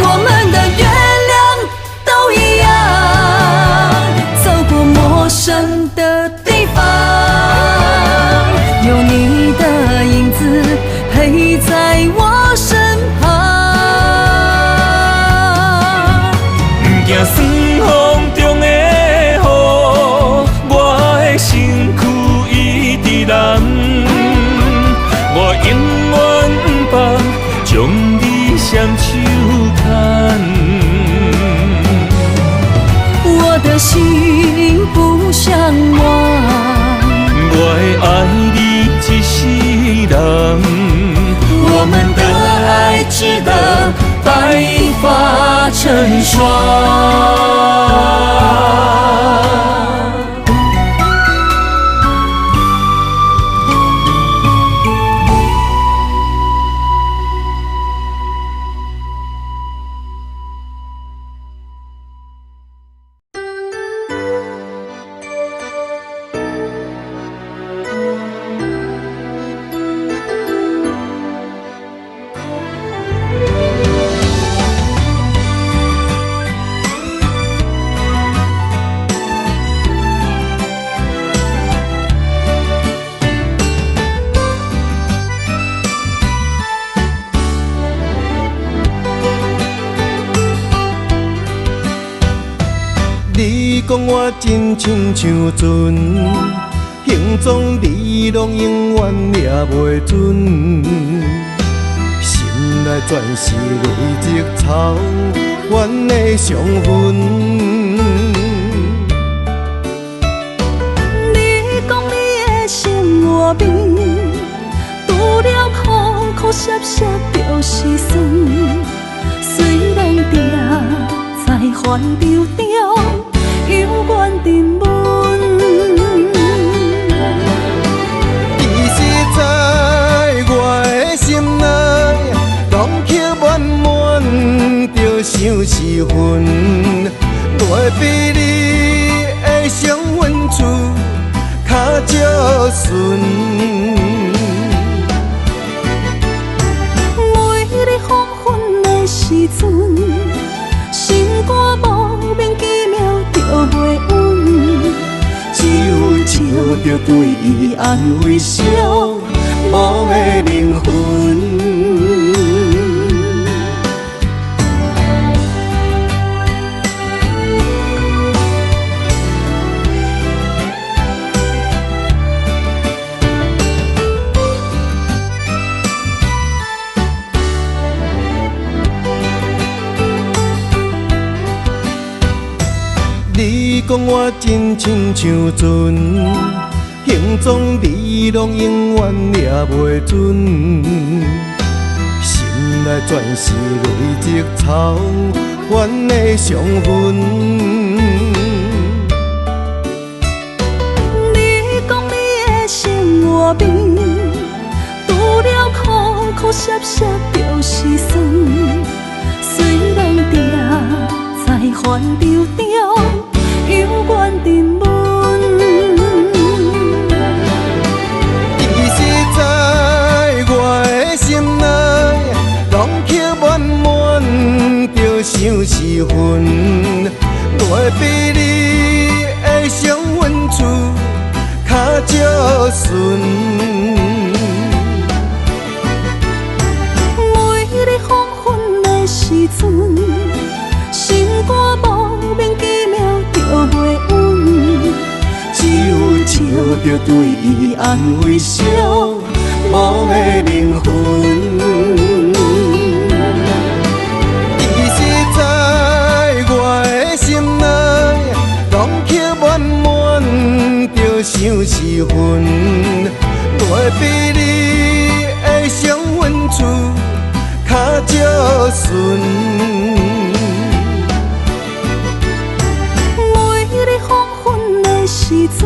我们的月亮都一样，走过陌生的地方，有你的影子陪在我身旁。行酸风中的雨，我的身躯一直蓝。我永远不放，将你双手牵。我的心不想忘，我会爱你一世人。我们的爱值得白发成霜。你讲我真亲像船，形状你拢永远抓袂准。心内全是累积草原的伤痕。你讲你的生活面，除了苦苦涩涩就是酸。虽然定在烦忧中，犹原沉闷。其实在我的心内，拢刻满满着相思恨。我比你的双份厝较少顺。每日黄昏的时阵，心肝无名其妙就袂稳，只有笑着对伊安慰伤无的灵魂。你讲我真亲像船，形状你拢永远抓袂准。心来全是累积草原的伤痕。你讲你的生活边，除了苦苦涩涩就是酸。虽然定在烦恼中，犹原沉闷。其实在我的心内，拢刻满满着相思恨。我比你的双份厝较少顺。每日黄昏的时阵，心肝莫名其妙就袂稳，只有笑着对伊安慰笑，无的灵魂。其实在我的心内，拢刻满满着相思恨。我比你的双份厝较少顺。每日黄昏的时阵，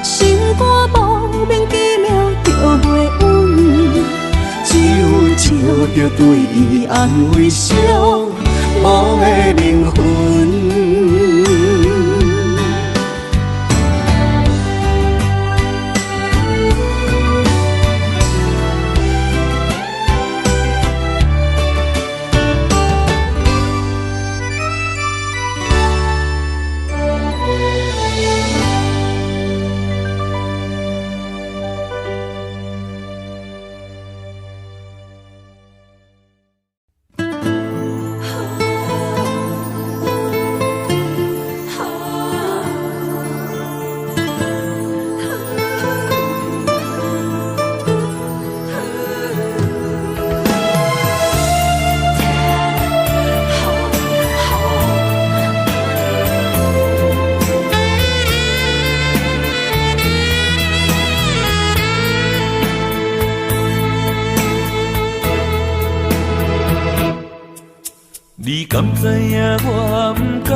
心肝莫名其妙就袂稳，只有笑着对伊安慰笑，无的灵魂。你敢知影我不甘，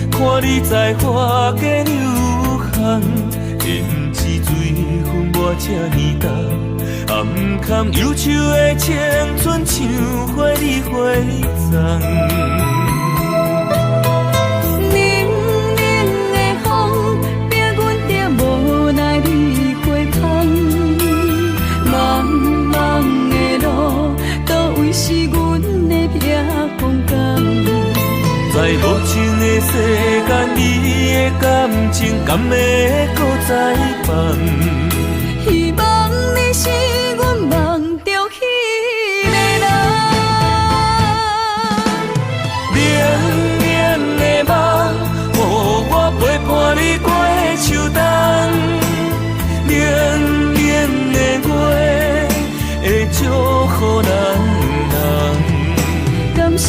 看你在花间流汗，胭脂水分我这呢重，暗藏忧愁的青春像花里花丛。冷冷的风，逼阮着无奈离花香。茫茫的路，倒位是阮的避风港。在无情的世间，你的感情敢会搁再放？希望你是阮梦中迄个人。冷冷的梦，予我陪伴你过秋冬。冷冷的月，会祝福咱人。感谢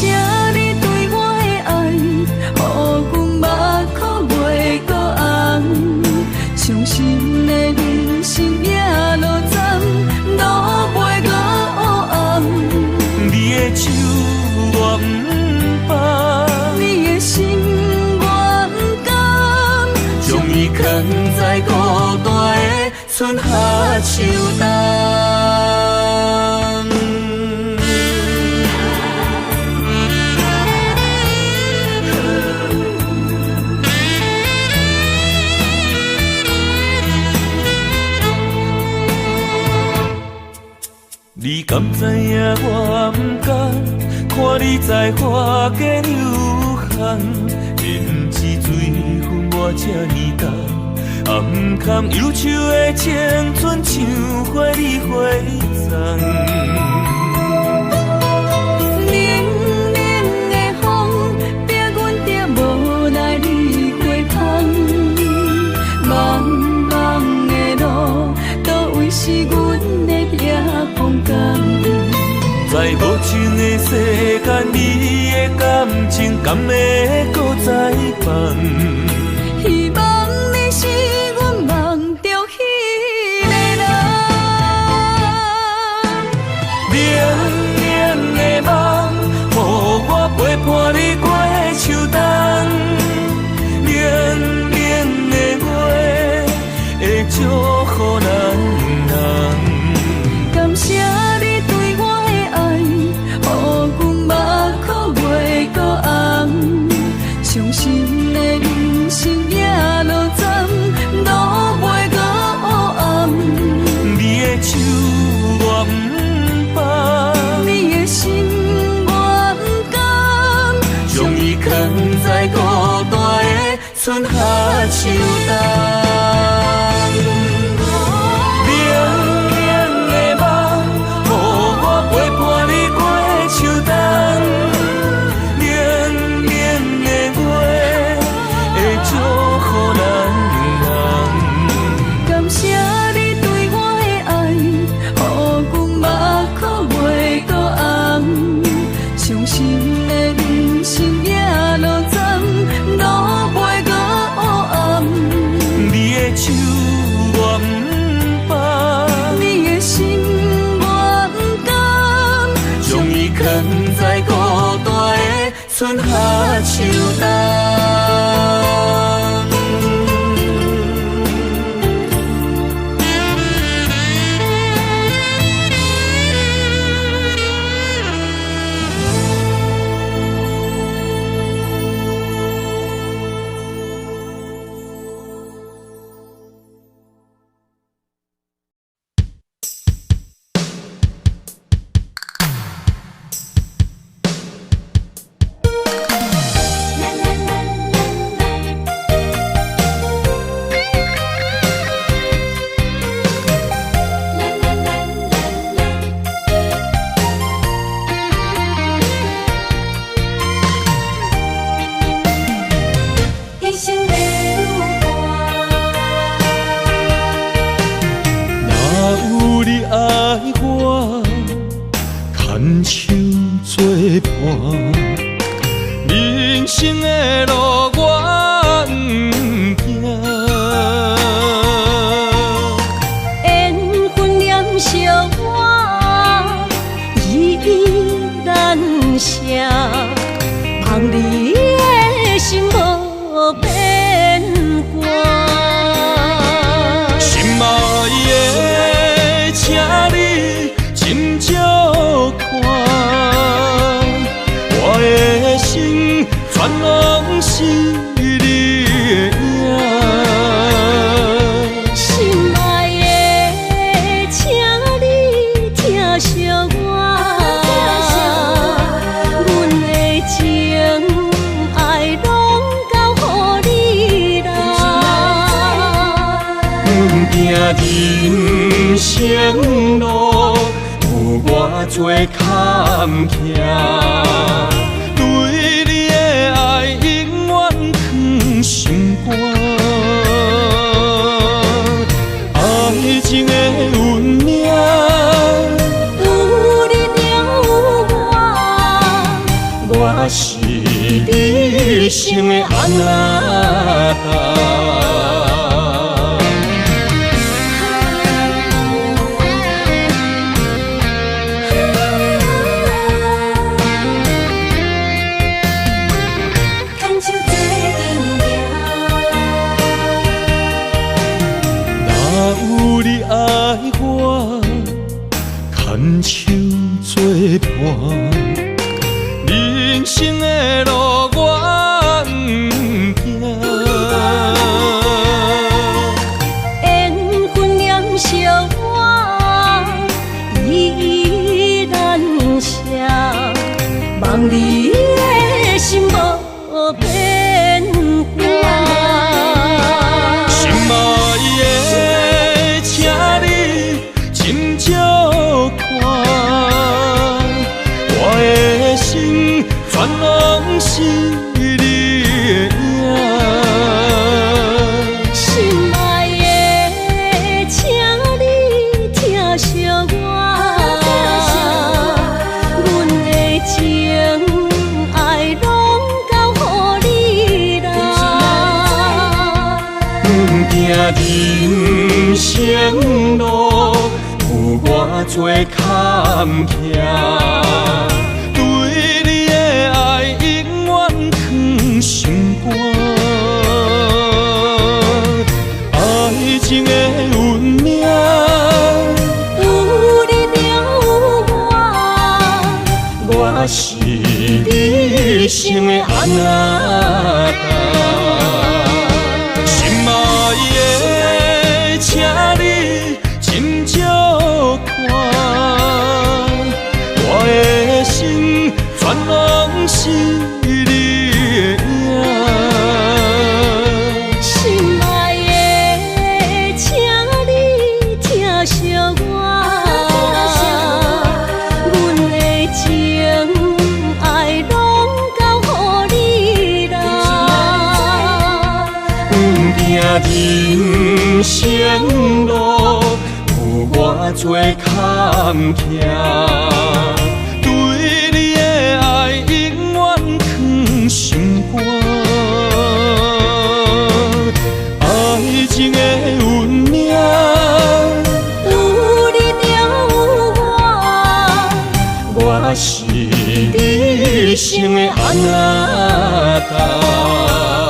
你对我的爱，予阮目眶袂搁红。伤心的人生也落站，路袂搁黑暗。你的手我不放，你的心我不甘，将伊藏在孤单的春夏秋冬。你敢知影我不甘，看你在花间流汗，胭脂水分我这呢重，暗藏忧愁的青春像花里花丛。冷冷的风，逼阮着无奈离花香。茫茫的路，倒位是阮的避风港。在无情的世间，你的感情敢会搁再放？希望你是阮梦中迄个人。冷春夏秋冬。人生的路我不行，缘分念惜我依依难舍，望你的心无变卦。心爱的，请你斟酌看。我的心全拢是你的影，心爱的，请你疼惜我，阮的情爱拢交予你啦。阮行人生路有偌多坎坷。对你的爱永远藏心肝，爱情的运命，有你有我，我是你生的安那。牵手作伴，人生的路我不行，缘分念惜我依依难舍，望你的心无变卦。心爱的，请你斟酌看，我的心全拢是你的影。心爱的，请你疼惜我，阮的情爱拢交予你啦。阮行人生路有偌多坎坷，对你的爱永远藏心肝，爱情的运命，有你有我，我是你生的安那。心爱的，请你斟酌看，我的心全拢是你的影。心爱的，请你疼惜我，阮的情爱拢交予你啦。人生路有偌多坎坷，对你的爱永远藏心肝，爱情的运命，有你有我，我是你生的安那达。